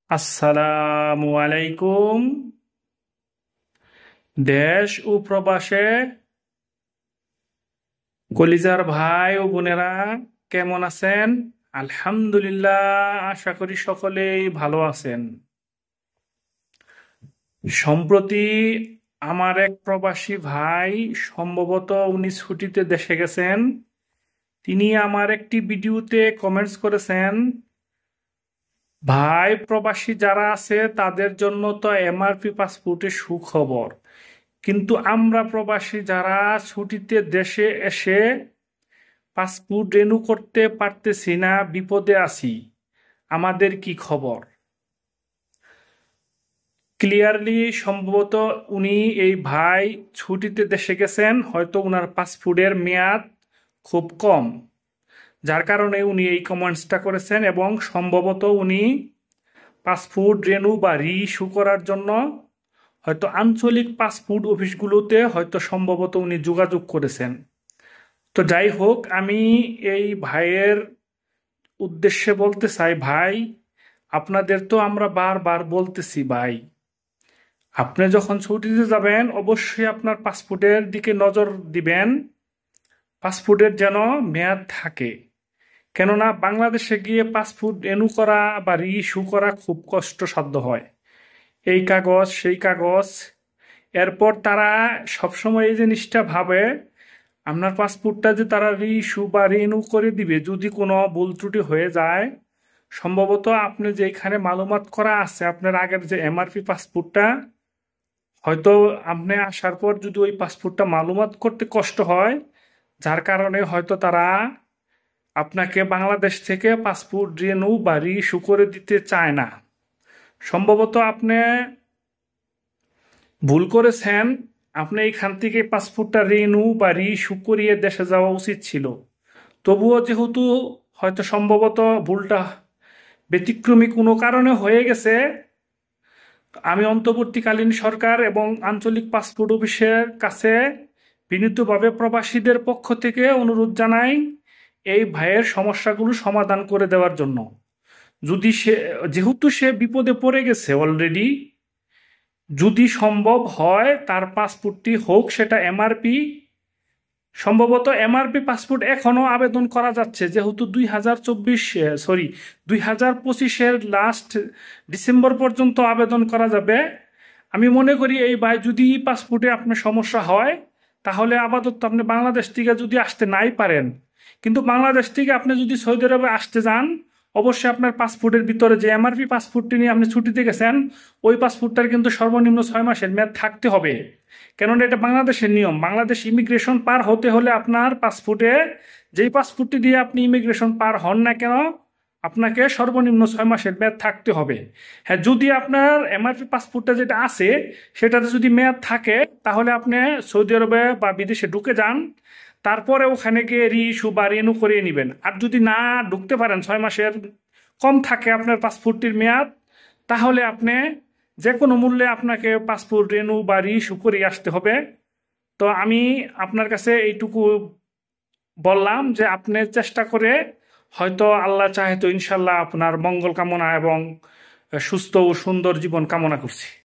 আসসালামু আলাইকুম। দেশ ও প্রবাসে কলিজার ভাই ও বোনেরা কেমন আছেন? আলহামদুলিল্লাহ, আশা করি সকলেই ভালো আছেন। সম্প্রতি আমার এক প্রবাসী ভাই, সম্ভবত উনি ছুটিতে দেশে গেছেন, তিনি আমার একটি ভিডিওতে কমেন্টস করেছেন, ভাই প্রবাসী যারা আছে তাদের জন্য তো এমআরপি পাসপোর্টের সুখবর, কিন্তু আমরা প্রবাসী যারা ছুটিতে দেশে এসে পাসপোর্ট রিনিউ করতে পারতেছি না, বিপদে আছি, আমাদের কি খবর? ক্লিয়ারলি সম্ভবত উনি এই ভাই ছুটিতে দেশে গেছেন, হয়তো উনার পাসপোর্টের মেয়াদ খুব কম, যার কারণে উনি এই কমেন্টসটা করেছেন, এবং সম্ভবত উনি পাসপোর্ট রিনিউ বা রিইস্যু করার জন্য হয়তো আঞ্চলিক পাসপোর্ট অফিসগুলোতে হয়তো সম্ভবত উনি যোগাযোগ করেছেন। তো যাই হোক, আমি এই ভাইয়ের উদ্দেশ্যে বলতে চাই, ভাই আপনাদের তো আমরা বারবার বলতেছি, ভাই আপনি যখন ছুটিতে যাবেন অবশ্যই আপনার পাসপোর্টের দিকে নজর দিবেন, পাসপোর্টের যেন মেয়াদ থাকে। কেননা বাংলাদেশে গিয়ে পাসপোর্ট রিনিউ করা বা রিইস্যু করা খুব কষ্টসাধ্য হয়, এই কাগজ সেই কাগজ। এরপর তারা সবসময় এই জিনিসটা ভাবে আপনার পাসপোর্টটা যে তারা রিইস্যু বা রিনিউ করে দিবে, যদি কোনো ভুল ত্রুটি হয়ে যায়, সম্ভবত আপনি যেখানে মালুমাত করা আছে আপনার আগের যে এমআরপি পাসপোর্টটা, হয়তো আপনি আসার পর যদি ওই পাসপোর্টটা মালুমাত করতে কষ্ট হয়, যার কারণে হয়তো তারা আপনাকে বাংলাদেশ থেকে পাসপোর্ট রিনিউ বা রিইস্যু করে দিতে চায় না। সম্ভবত আপনি ভুল করেছেন, আপনি এখান থেকে পাসপোর্টটা রিনিউ বা রিইস্যু করিয়ে দেশে যাওয়া উচিত ছিল। তবুও যেহেতু হয়তো সম্ভবত ভুলটা ব্যতিক্রমী কোনো কারণে হয়ে গেছে, আমি অন্তর্বর্তীকালীন সরকার এবং আঞ্চলিক পাসপোর্ট অফিসের কাছে বিনীতভাবে প্রবাসীদের পক্ষ থেকে অনুরোধ জানাই এই ভাইয়ের সমস্যাগুলো সমাধান করে দেওয়ার জন্য। যদি যেহেতু সে বিপদে পড়ে গেছে অলরেডি, যদি সম্ভব হয় তার পাসপোর্টটি হোক সেটা এমআরপি, সম্ভবত এমআরপি পাসপোর্ট এখনো আবেদন করা যাচ্ছে, যেহেতু 2025 লাস্ট ডিসেম্বর পর্যন্ত আবেদন করা যাবে। আমি মনে করি এই ভাই যদি পাসপোর্টে আপনার সমস্যা হয়, তাহলে আপাতত আপনি বাংলাদেশ থেকে যদি আসতে নাই পারেন, কিন্তু বাংলাদেশ থেকে আপনি যদি সৌদি আরবে আসতে যান, অবশ্যই আপনার পাসপোর্টের ভিতরে যে এমআরপি পাসপোর্টটি নিয়ে আপনি ছুটিতে গেছেন, ওই পাসপোর্টটার কিন্তু সর্বনিম্ন 6 মাসের মেয়াদ থাকতে হবে। কেননা এটা বাংলাদেশের নিয়ম, বাংলাদেশ ইমিগ্রেশন পার হতে হলে আপনার পাসপোর্টে, যেই পাসপোর্টটি দিয়ে আপনি ইমিগ্রেশন পার হন না কেন, আপনাকে সর্বনিম্ন 6 মাসের মেয়াদ থাকতে হবে। হ্যাঁ, যদি আপনার এমআরপি পাসপোর্টটা যেটা আছে সেটাতে যদি মেয়াদ থাকে, তাহলে আপনি সৌদি আরবে বা বিদেশে ঢুকে যান, তারপরে ওখানে গিয়ে রিইস্যু বা রিনিউ করিয়ে নেবেন। আর যদি না ঢুকতে পারেন, 6 মাসের কম থাকে আপনার পাসপোর্টটির মেয়াদ, তাহলে আপনি যে কোনো মূল্যে আপনাকে পাসপোর্ট রিনিউ বা রিইস্যু করে আসতে হবে। তো আমি আপনার কাছে এইটুকু বললাম যে আপনি চেষ্টা করে, হয়তো আল্লাহ চাহে তো ইনশাল্লাহ আপনার মঙ্গল কামনা এবং সুস্থ ও সুন্দর জীবন কামনা করছি।